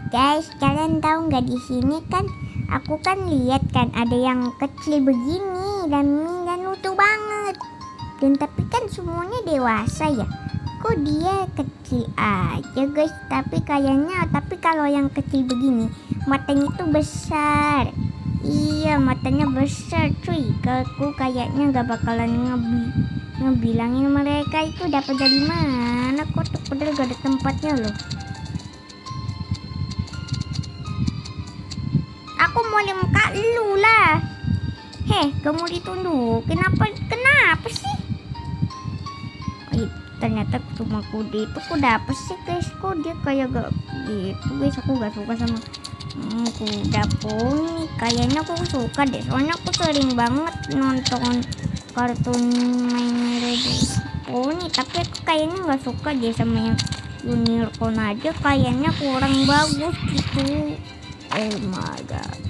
Guys, kalian tahu nggak, di sini kan aku kan lihat kan ada yang kecil begini dan lucu banget. Dan tapi kan semuanya dewasa ya. Kok dia kecil aja guys? Tapi kalau yang kecil begini matanya tuh besar. Iya, matanya besar cuy. Aku kayaknya nggak bakalan ngebilangin mereka itu dapat dari mana. Kok tuh padahal gak ada tempatnya loh. Aku mau muka lu lah. Kamu ditundukin kenapa sih? Ternyata cuma kuda itu kuda apa sih guys? Kok dia kayak gak gitu guys? Aku gak suka sama kuda poni. Kayaknya aku suka deh, soalnya aku sering banget nonton kartun mainnya poni. Tapi aku kayaknya gak suka deh sama yang unicorn aja, kayaknya kurang bagus gitu. Oh my god.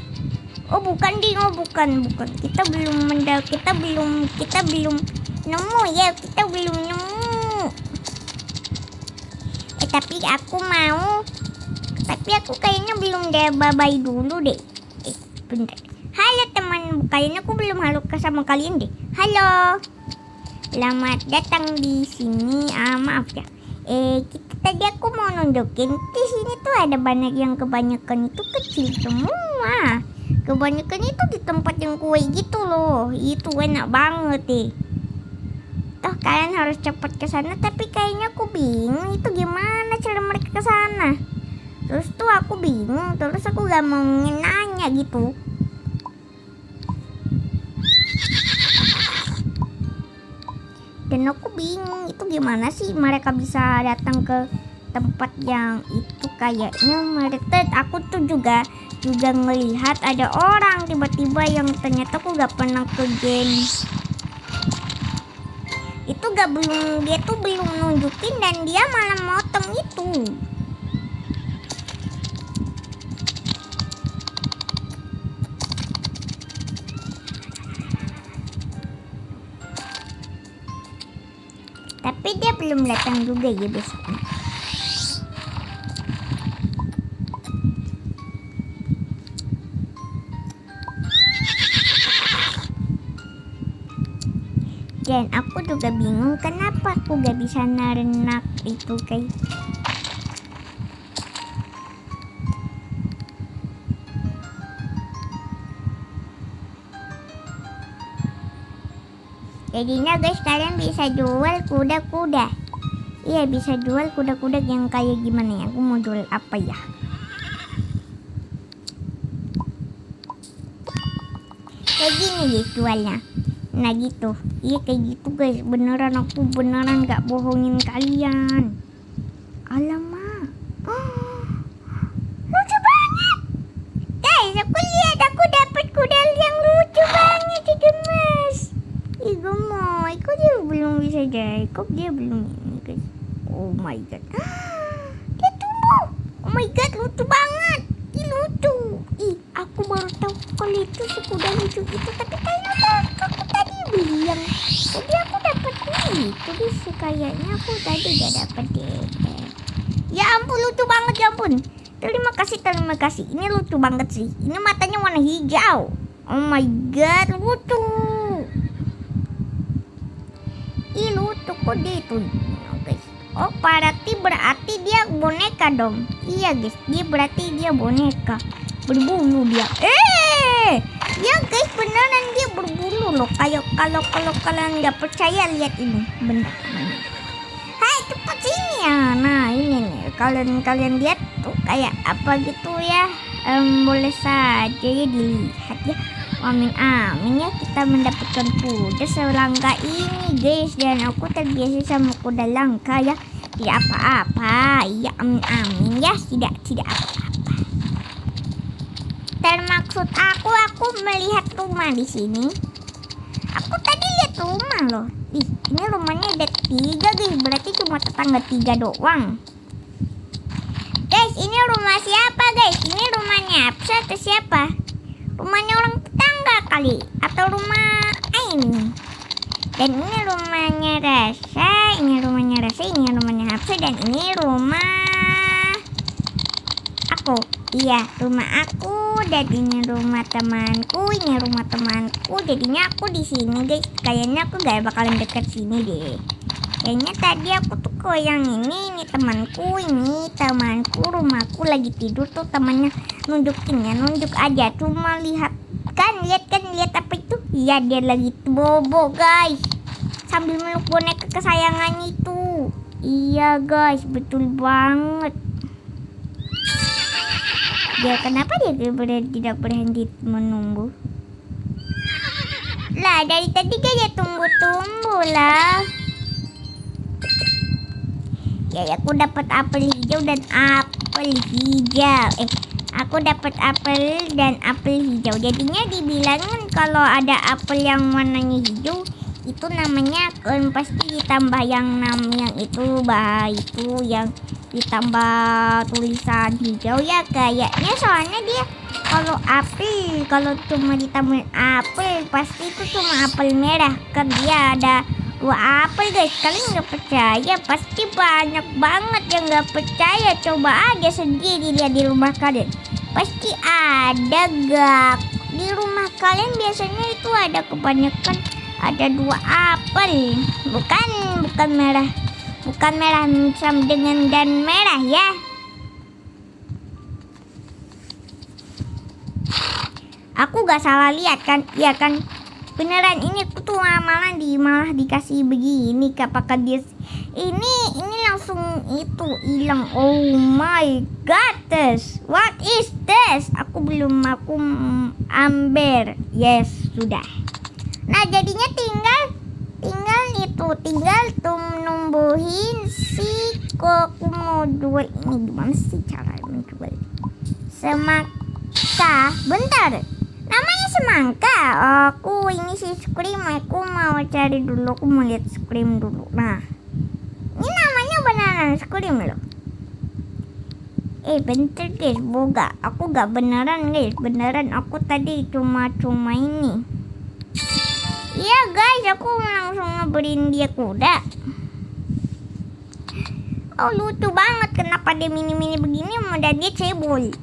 Oh bukan ding, bukan. Kita belum nemu ya, kita belum nemu. Tapi aku kayaknya belum deh, bye dulu deh. Bentar. Halo teman, kayaknya aku belum halo sama kalian deh. Halo. Selamat datang di sini. Maaf ya. Tadi aku mau nunjukin di sini tuh ada banyak yang kebanyakan itu kecil semua. Kebanyakan itu di tempat yang kue gitu loh. Itu enak banget deh. Toh kalian harus cepat ke sana, tapi kayaknya aku bingung itu gimana cara mereka ke sana. Terus tuh aku bingung, terus aku gak mau nanya gitu. Dan aku bingung itu gimana sih mereka bisa datang ke tempat yang itu. Kayaknya mereka, aku tuh juga ngelihat ada orang tiba-tiba yang ternyata aku gak pernah ke game itu, dia tuh belum nunjukin dan dia malah motong itu. Tapi dia belum datang juga ya besoknya. Dan aku juga bingung kenapa aku gak bisa narenak itu guys. Jadinya guys, kalian bisa jual kuda-kuda. Iya, bisa jual kuda-kuda yang kayak gimana ya? Aku mau jual apa ya? Kayak gini guys jualnya. Nah gitu. Iya kayak gitu guys. Beneran, aku beneran gak bohongin kalian. Alamak. Lucu banget. Guys, aku lihat aku dapat kuda yang lucu banget di gemas. Ih gemoy, kok dia belum bisa Jacob, dia belum ini guys. Oh my god. Dia tumbuh. Oh my god, lucu banget. Ih lucu. Ih, aku baru tahu kalau itu sekuda lucu itu. Tapi kayaknya aku tadi beli yang tadi aku dapat ini. Itu sih kayaknya aku tadi gak dapat deh. Ya ampun, lucu banget ya ampun. Terima kasih. Ini lucu banget sih. Ini matanya warna hijau. Oh my god, lucu. Ih lucu kok dia itu guys. Oh berarti dia boneka dong. Iya guys, dia boneka. Berbulu dia. Ya guys, beneran dia berbulu loh. Kalau kalian nggak percaya, lihat ini. Bener. Hai, cepat sini ya. Nah ini nih, kalian lihat tuh kayak apa gitu ya. Boleh saja ya dilihat ya. Amin ya, kita mendapatkan kuda selangka ini guys. Dan aku terbiasa sama kuda langka ya. Tidak apa-apa. Ya amin ya, tidak apa-apa. Termaksud aku melihat rumah di sini. Aku tadi lihat rumah loh. Ini rumahnya ada 3 guys. Berarti cuma tetangga 3 doang. Guys, ini rumah siapa guys? Ini rumahnya Apsa atau siapa? Rumahnya orang tetangga kali, atau rumah ini. Dan ini rumahnya Rasa, ini rumahnya Hapsa, dan ini rumah aku rumahku. Iya, rumah aku, jadinya rumah temanku, ini rumah temanku, jadinya aku di sini guys. Kayaknya aku gak bakalan deket sini deh. Kayaknya tadi aku tuh ke yang ini temanku, rumahku lagi tidur tuh temannya nunjuk aja, cuma lihat apa itu? Iya, dia lagi bobo guys, sambil meluk boneka kesayangannya itu. Iya guys, betul banget. Ya kenapa dia tidak berhenti menunggu? Lah dari tadi dia tunggu lah. Ya aku dapat apel hijau dan apel hijau. Aku dapat apel dan apel hijau. Jadinya dibilangin kalau ada apel yang warnanya hijau itu namanya pasti ditambah yang itu yang ditambah tulisan hijau ya kayaknya, soalnya dia kalau cuma ditambahin apel pasti itu cuma apel merah kan, dia ada 2 apel guys. Kalian nggak percaya? Pasti banyak banget yang nggak percaya. Coba aja sendiri lihat di rumah kalian, pasti ada gak di rumah kalian. Biasanya itu ada kebanyakan ada 2 apel, bukan merah sama dengan dan merah ya. Aku gak salah lihat kan? Iya kan? Beneran ini aku tuh malah dikasih begini. Apakah dia ini langsung itu hilang? Oh my god, what is this? Aku amber. Yes, sudah. Nah, jadinya tinggal numbuhin si komodo ini. Gimana sih cara menjual semangka? Bentar. Namanya semangka. Aku ini si scream. Aku mau cari dulu. Aku mau lihat scream dulu. Nah, ini namanya beneran scream loh. Bentar guys, boga. Aku gak beneran guys. Beneran aku tadi cuma ini. Iya guys, aku langsung ngebeliin dia kuda. Oh lucu banget. Kenapa dia mini-mini begini? Dan dia cebol.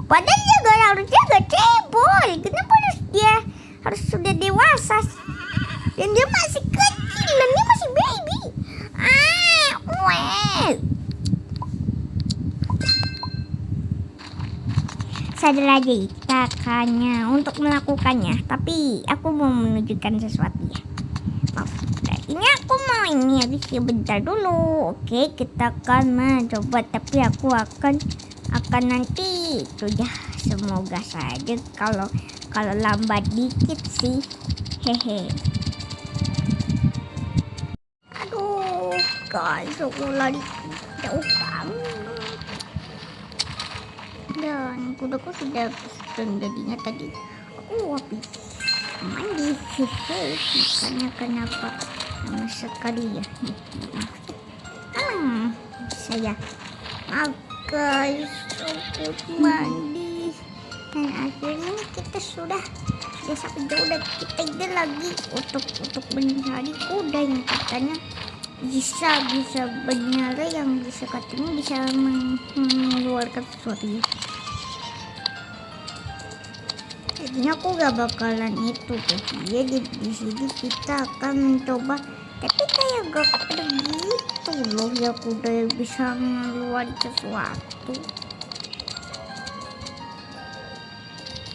Padahal dia harusnya gak cebol. Kenapa dia harus sudah dewasa? Dan dia masih kecil. Dan dia masih baby. Sadar aja kita hanya untuk melakukannya. Tapi aku mau menunjukkan sesuatu ya. Maaf. Ini aku mau ini habis ya, bentar dulu. Oke, kita akan mencoba. Tapi aku akan nanti itu ya, semoga saja kalau lambat dikit sih, hehe. Aduh guys, aku lari jauh banget dan kudaku sudah jadinya tadi aku habis mandi, hehe. Makanya kenapa lama sekali ya. Saya maaf guys, aku mandi dan akhirnya kita sudah sampai jauh dan kita ide lagi untuk mencari kuda yang katanya bisa benar, yang bisa katanya bisa mengeluarkan sesuatu ya. Jadinya aku gak bakalan itu guys. Jadi di sini kita akan mencoba, tapi kayak gak ada gitu loh ya kuda yang bisa ngeluarin sesuatu.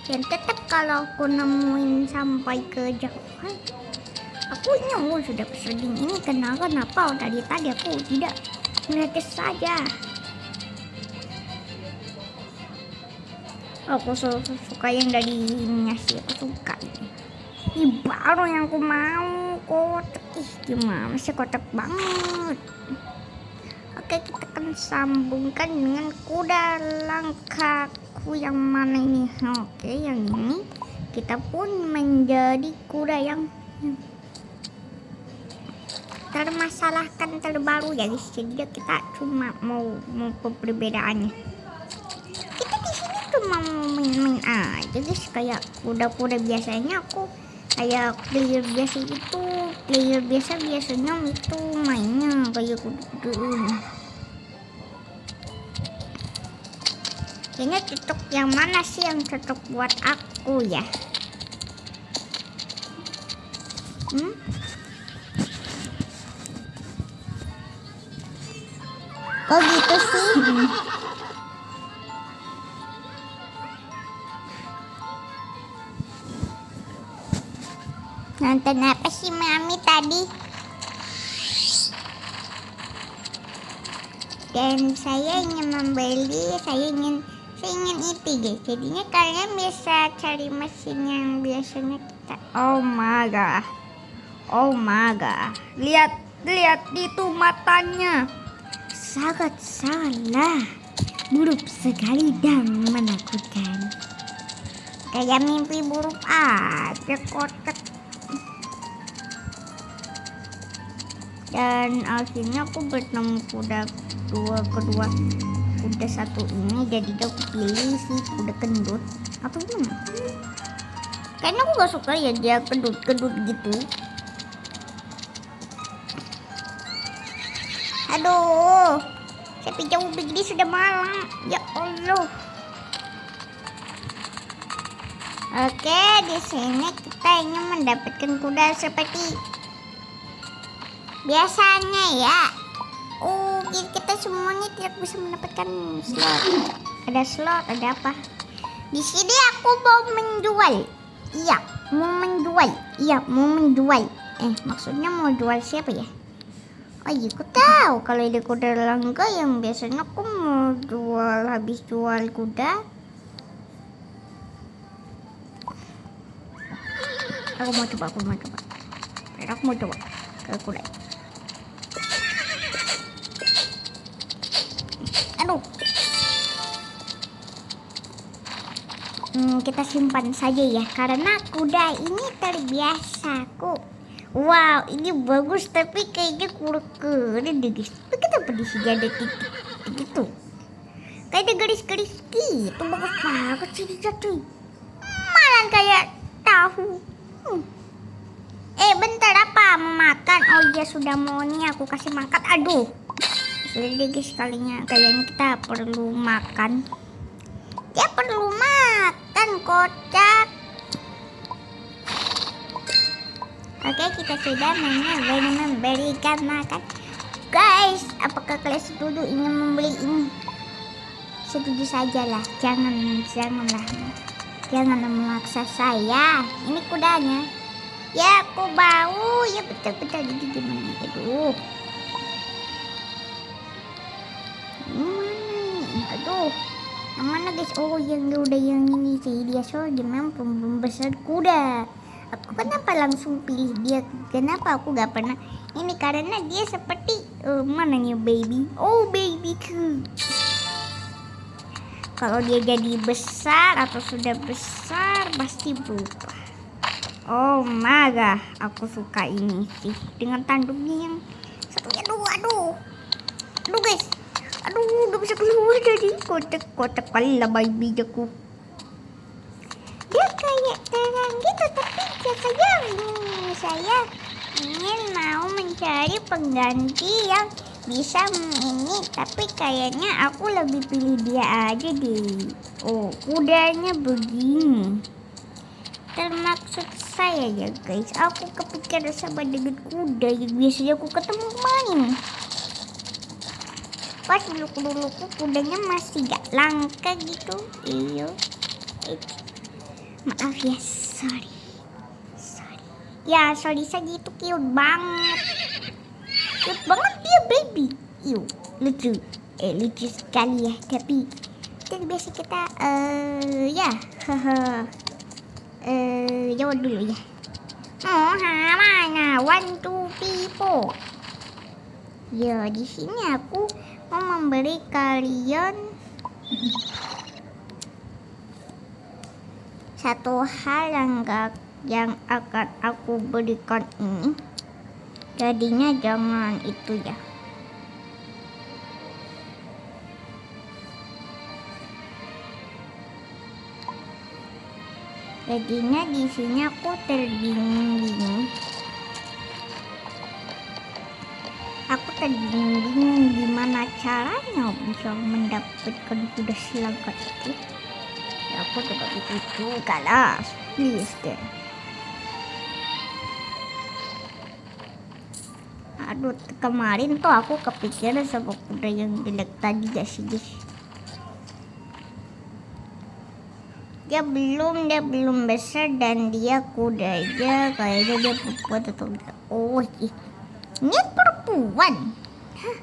Dan tetap kalau aku nemuin sampai ke jauhan, aku sudah sering ini kenapa dari tadi aku tidak melihat saja. Aku suka yang dari ininya sih, aku suka ini baru yang aku mau, kotak. Gimana sih, kotak banget. Oke, kita akan sambungkan dengan kuda langkaku yang mana ini. Oke, yang ini kita pun menjadi kuda yang termasalahkan terbaru ya guys. Jadi kita cuma mau perbedaannya. Kita di sini cuma mau main-main aja guys, kayak kuda-kuda biasanya. Aku kayak player biasa biasanya itu mainnya kayak kuda-kuda ini. Kayaknya cocok yang mana sih yang cocok buat aku ya? Kok gitu sih? Nonton apa sih Mami tadi? Dan saya ingin membeli, saya ingin itu guys. Jadinya kalian bisa cari mesin yang biasanya kita. Oh my god. Lihat itu matanya. Sangat salah, buruk sekali dan menakutkan. Kayak mimpi buruk aja kotak. Dan akhirnya aku bertemu kuda satu ini, jadi aku pilih si kuda kendut atau gimana? Kayaknya aku gak suka ya dia kendut gitu. Aduh, sampai jauh begini sudah malam. Ya Allah. Oke, di sini kita ingin mendapatkan kuda seperti biasanya ya. Kita semuanya tidak bisa mendapatkan slot. Ada slot, ada apa? Di sini aku mau menjual. Iya, mau menjual. Maksudnya mau jual siapa ya? Oh iya, aku tahu kalau ada kuda langka yang biasanya aku mau jual, habis jual kuda. Aku mau coba. Aku mau coba ke kuda. Aduh. Kita simpan saja ya, karena kuda ini terbiasa kok. Wow, ini bagus tapi kayaknya kurang keren deh guys. Tapi kenapa di sini ada titik gitu? Kayak ada garis-garis gitu, bagus banget sih dia cuy. Malah kayak tahu. Bentar, apa mau makan? Oh iya, sudah mau nih aku kasih makan. Aduh, sudah deh guys, kalinya kayaknya kita perlu makan. Dia perlu makan kocak. Oke, kita sudah memberikan makan. Guys, apakah kalian setuju ingin membeli ini? Setuju sajalah, janganlah. Jangan memaksa saya. Ini kudanya. Ya, aku bau. Ya betul jadi gimana? Aduh. Aduh. Yang mana guys? Oh, yang udah yang ini sih. Dia soalnya mampu membesar kuda. Aku kenapa langsung pilih dia? Kenapa aku gak pernah ini? Karena dia seperti mananya baby. Oh, babyku. Kalau dia jadi besar atau sudah besar pasti berubah. Oh my god, aku suka ini sih dengan tanduknya yang satunya. Aduh guys. Aduh, gak bisa keluar dari kotak kali lah baby aku. Dia kayak terang gitu, tapi saya ingin mau mencari pengganti yang bisa ini, tapi kayaknya aku lebih pilih dia aja deh. Oh, kudanya begini. Termaksud saya ya guys, aku kepikiran sama dengan kuda yang biasanya aku ketemu main. Pas dulu kudanya masih gak langka gitu. Iyo. Maaf ya, sorry. Ya, sorry saja, itu cute banget. Cute banget dia baby. Iyo, lucu. Lucu sekali ya, tapi biasa kita ya, jawab dulu ya. Mana? 1, 2, 3, 4. Ya, di sini aku mau memberi kalian satu hal yang akan aku berikan ini. Jadinya jangan itu ya. Jadinya di sini aku terbingung-bingung. Aku tadi bingung gimana caranya bisa mendapatkan kuda silakan itu. Ya aku juga begitu kalah, please deh. Aduh, kemarin tuh aku kepikiran sama kuda yang jelek tadi gak sih guys. Dia belum besar dan dia kuda aja kayaknya dia perempuan atau enggak. Oh ini perempuan. Hah?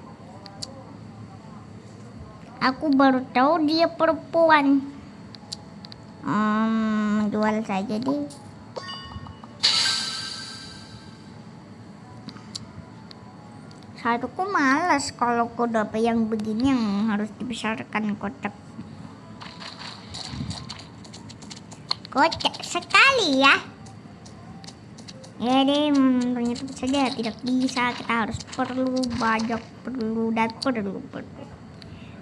Aku baru tahu dia perempuan. Jual saja deh. Satuku malas kalau kuda yang begini yang harus dibesarkan kotak. Kocak sekali ya. Ya deh, ternyata saja tidak bisa. Kita harus perlu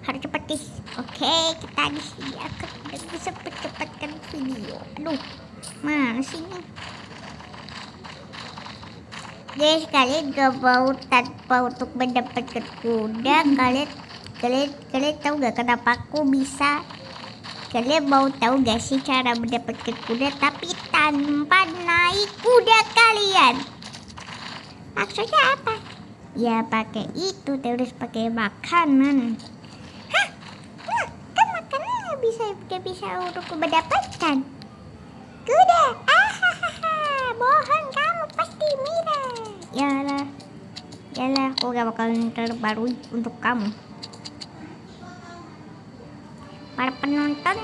harus cepat guys. Oke, kita disediakan dan bisa percepatkan video. Aduh, mana sih ini? Guys, kalian gak mau tanpa untuk mendapatkan kuda. Kalian tahu gak kenapa aku bisa? Kalian mau tahu gak sih cara mendapatkan kuda tapi tanpa naik kuda kalian? Maksudnya apa? Ya pakai itu, terus pakai makanan. Hah? Nah, kan makanan bisa untuk mendapatkan kuda. Bohong kamu pasti Mira. Yalah, aku gak bakalan terbarui untuk kamu. Para penonton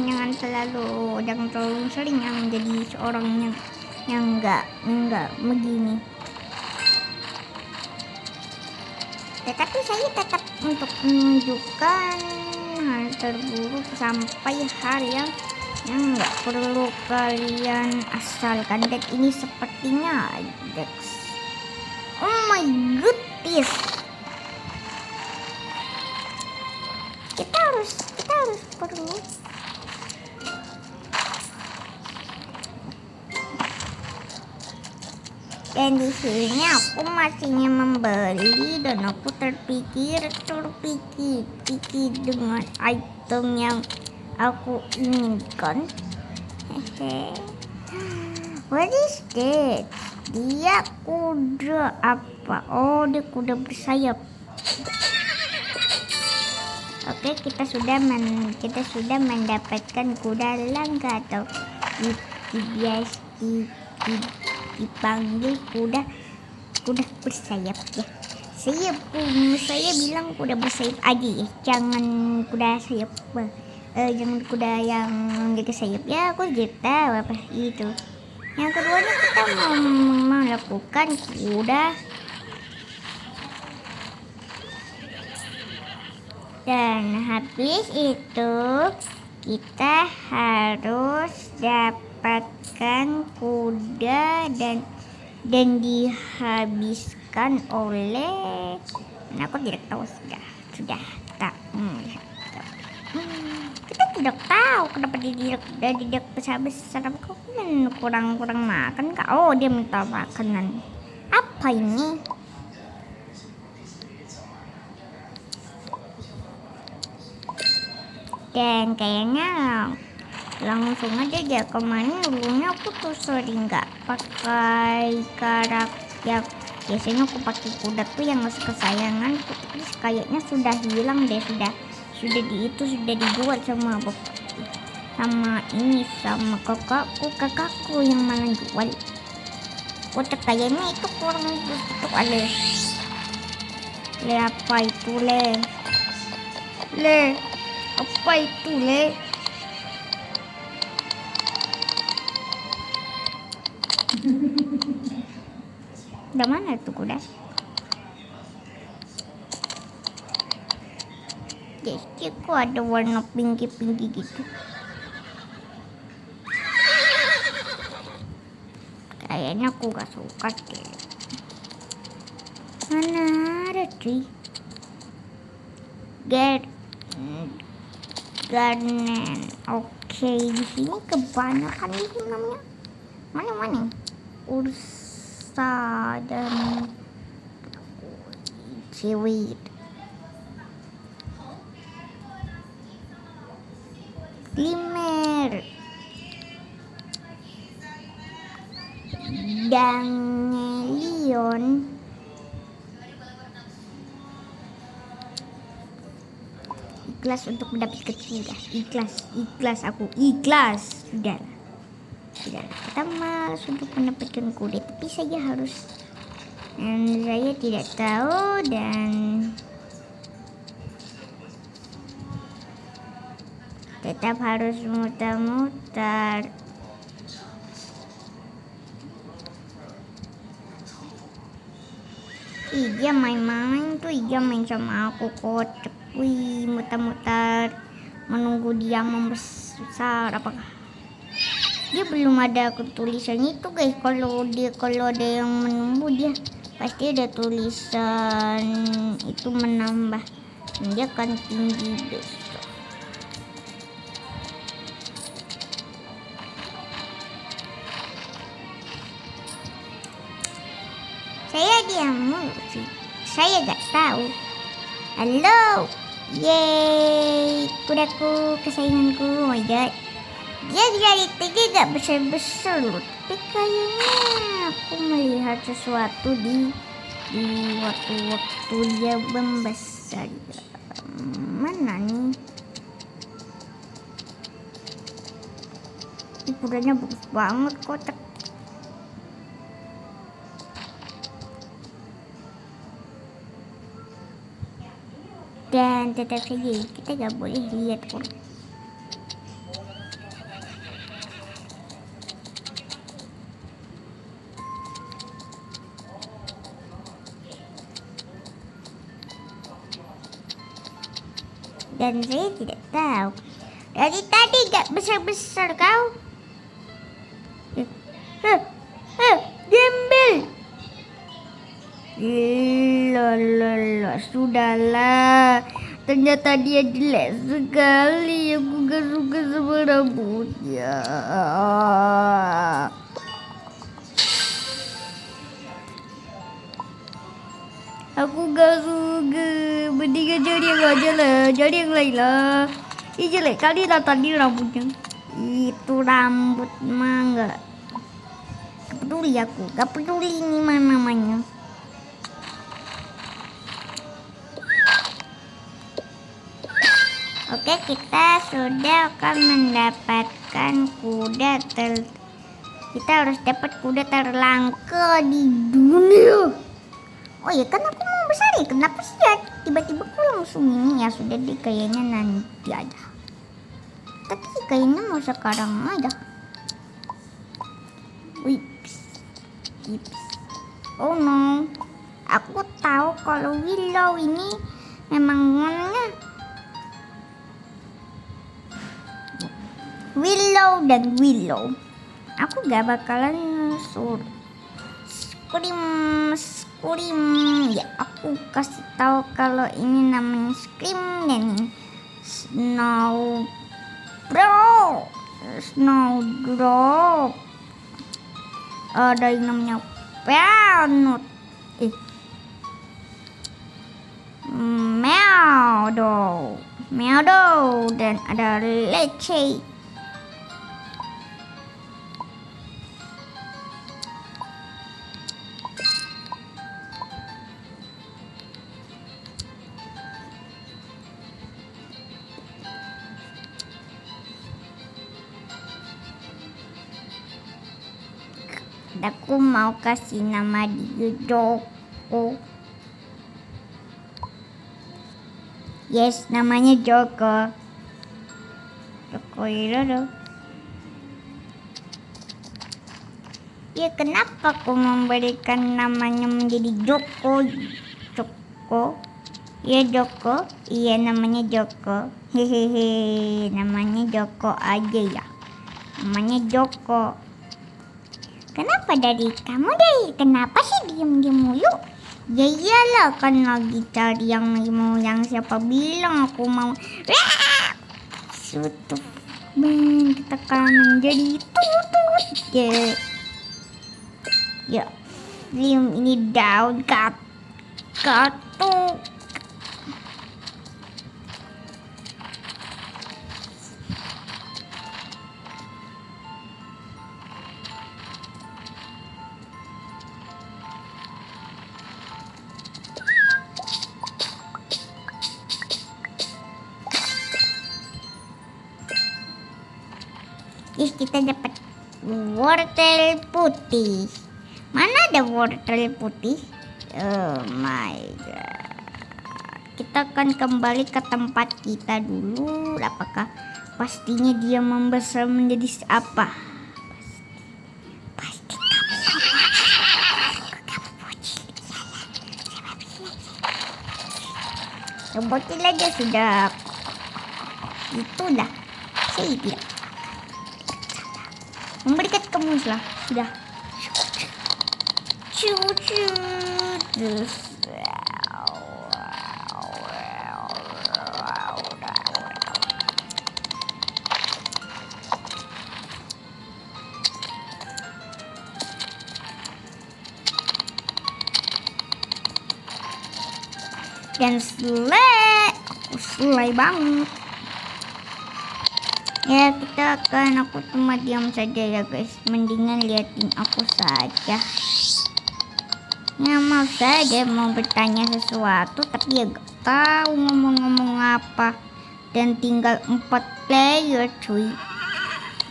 jangan terlalu sering yang menjadi seorang yang enggak begini. Tetapi saya tetap untuk menunjukkan hal terburuk sampai hal yang enggak perlu kalian asalkan. Dan ini sepertinya Dex. Oh my goodness. Kita harus perlu dan di sini aku masihnya membeli dan aku terpikir dengan item yang aku inginkan. What is that? Dia kuda apa? Oh, dia kuda bersayap. Oke, kita sudah mendapatkan kuda langka atau dipanggil kuda bersayap ya. Saya bilang kuda bersayap aja ya, jangan kuda sayap. Jangan kuda yang gak sayap ya. Aku jadi tahu apa itu. Yang keduanya kita mau melakukan kuda. Dan habis itu kita harus dapatkan kuda dan dihabiskan oleh aku tidak tahu sudah tak kita tidak tahu kenapa dia tidak besar kok kurang makan kak. Oh, dia minta makanan apa ini? Dan kayaknya langsung aja kemarin dulunya aku tuh sering nggak pakai karakter. Biasanya aku pakai kuda tuh yang kesayangan, terus kayaknya sudah hilang deh, sudah dibuat sama kakakku yang malah jual. Kocak kayaknya itu kurang gitu ale. Apa itu le? Apa itu le? Udah mana tuh kuda? Guys, kok ada warna pinky gitu. Kayaknya aku gak suka deh. Mana ada cuy? Garden. Oke, di sini kebanyakan ini namanya. Mana? Ursa dan seaweed. Glimmer. Dangelion. Ikhlas untuk mendapatkan kuda. Ikhlas aku. Ikhlas. Sudah. Kita malas untuk mendapatkan kuda, tapi saya harus. Dan saya tidak tahu dan tetap harus muter-muter. Dia main-main tuh, dia main sama aku kocak. Wih, muter-muter menunggu dia membesar. Apakah dia belum ada tulisan itu guys? Kalau ada yang menunggu, dia pasti ada tulisan itu menambah. Dia akan tinggi besok. Saya diam mulu sih. Saya gak tahu. Halo. Yeay, kudaku kesayanganku. Oh my god. Dia dari tadi gak besar-besar loh. Tapi kayaknya aku melihat sesuatu di waktu-waktu dia membesar. Mana nih? Kudanya bagus banget kotak. Dan tetap saja kita gak boleh lihat kuda. Dan saya tidak tahu. Dari tadi gak besar-besar kau. Gembel. Loh, sudahlah. Ternyata dia jelek sekali. Aku gak suka sama rambutnya. Aku gak suka. Mendingan cari yang aja lah. Cari yang lain lah. Ih, jelek kali lah tadi rambutnya. Itu rambut mah gak peduli aku. Gak peduli ini mana namanya. Oke, kita sudah akan mendapatkan kuda kita harus dapat kuda terlangka di dunia. Oh ya, kan aku mau besar ya. Kenapa sih ya tiba-tiba aku langsung ini? Ya sudah deh, kayaknya nanti aja. Tapi kayaknya mau sekarang aja. Wips. Oh no. Aku tahu kalau Willow ini memang warnanya Willow dan Willow. Aku gak bakalan Scream. Ya, aku kasih tahu kalau ini namanya Scream dan Snowdrop. Ada yang namanya Peanut. Meow dan ada Lece. Aku mau kasih nama dia Joko. Yes, namanya Joko. Joko Widodo. Ya, kenapa aku memberikan namanya menjadi Joko? Ya, Joko. Iya, namanya Joko. Hehehe, namanya Joko aja ya. Namanya Joko. Kenapa dari kamu deh? Kenapa sih diem-diem mulu? Ya iyalah, kan lagi cari yang siapa bilang aku mau. Sutup. Kita kanan jadi tutut. Ya, film ini down cut. tuh. Ih, kita dapat wortel putih. Mana ada wortel putih? Oh my god. Kita akan kembali ke tempat kita dulu. Apakah pastinya dia membesar menjadi apa? Pasti kamu bocil aja sudah. Itulah saya bilang. Memberikan kamu sudah. Cucu. Dan selai banget. Ya, aku cuma diam saja ya guys. Mendingan liatin aku saja. Ya mau saja mau bertanya sesuatu, tapi ya gak tahu ngomong-ngomong apa. Dan tinggal 4 player cuy.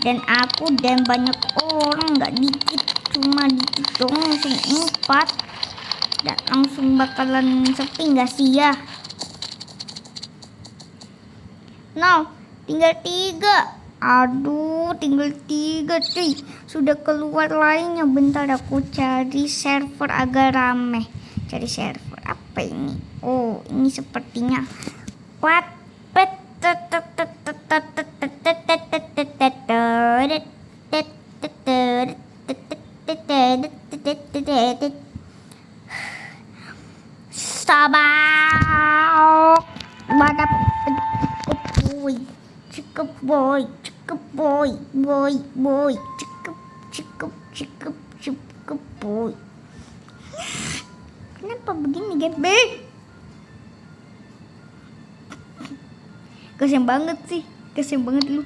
Dan aku dan banyak orang, gak dikit, cuma dikit dong, langsung 4. Dan langsung bakalan sepi gak sih ya? No, tinggal 3. Aduh, tinggal 3 cuy. Sudah keluar lainnya. Bentar aku cari server agak rame. Cari server apa ini? Oh, ini sepertinya Sabak. Mana cukup boy, cukup boy. Kenapa begini gebe? Kasian banget sih, kasian banget lu.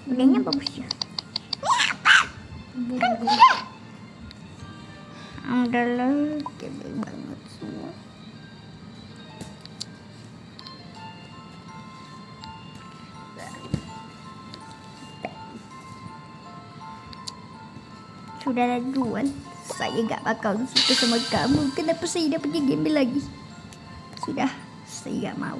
Udahnya bagus ya. Alhamdulillah, gede banget semua. Sudah duluan, saya gak bakal suka sama kamu. Kenapa saya dapat game lagi? Sudah, saya gak mau.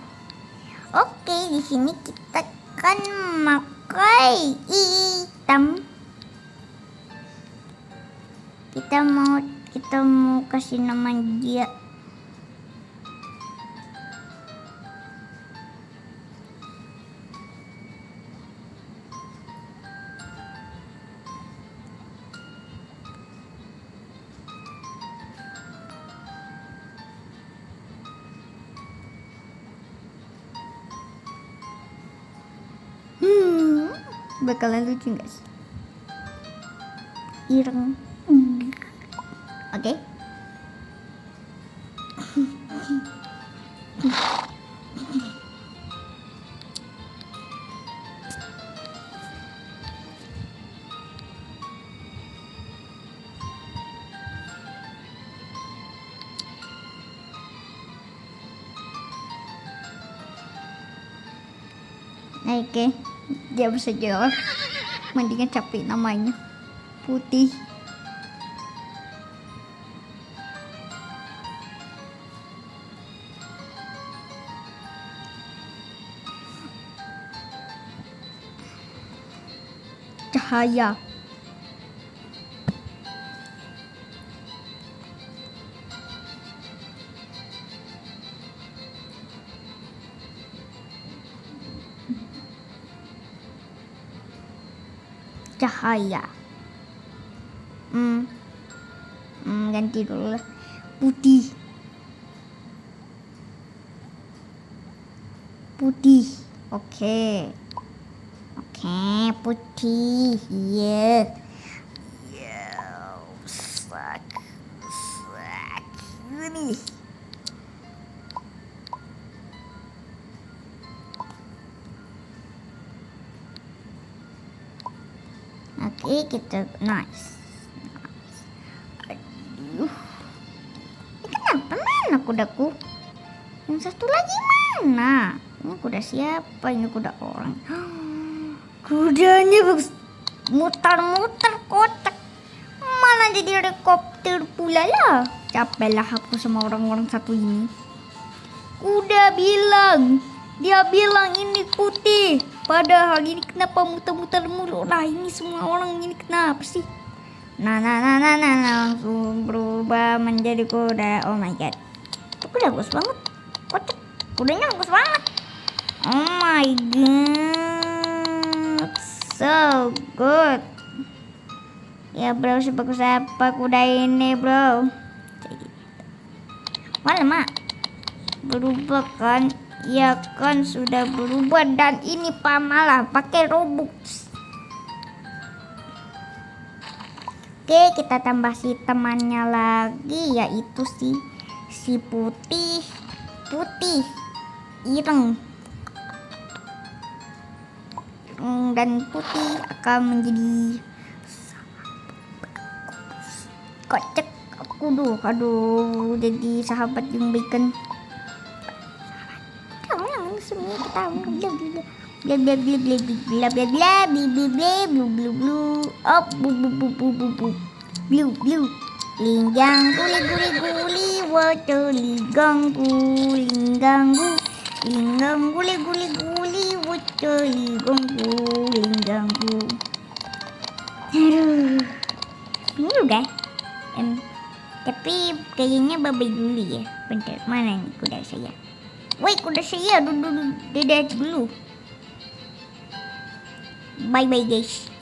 Oke, di sini kita kan pakai hitam. Kita mau kasih nama dia bakalan lucu guys. Ireng. Oke. Oke, dia bisa jawab. Mendingan capek namanya. Putih. Cahaya. Cahaya. Ganti dulu lah. Putih. Oke, putih. Iya. Oke, kita nice. Aduh. Ini kenapa mana kudaku? Yang satu lagi mana? Ini kuda siapa? Ini kuda orang. Kudanya bagus. Mutar-mutar kotak. Mana jadi helikopter pula lah. Capek lah aku sama orang-orang satu ini. Dia bilang ini putih. Padahal ini kenapa muter-muter mulu lah. Ini semua orang ini kenapa sih? Nah, langsung berubah menjadi kuda. Oh my god, itu kuda bagus banget. Kocak, kudanya bagus banget. Oh my god, so good. Ya bro, sebagus apa kuda ini bro? Malah mak berubah kan? Ya kan sudah berubah dan ini malah pakai Robux. Oke, kita tambah si temannya lagi, yaitu si putih ireng. Dan putih akan menjadi kocak. Aduh, jadi sahabat yang baikan. Semua kita linggang guli water linggang guli water linggang. Aduh, ini udah. Tapi kayaknya babai dulu ya. Bentar, mana nih kuda saya? Wait, kuda saya dadah dulu. Bye bye guys.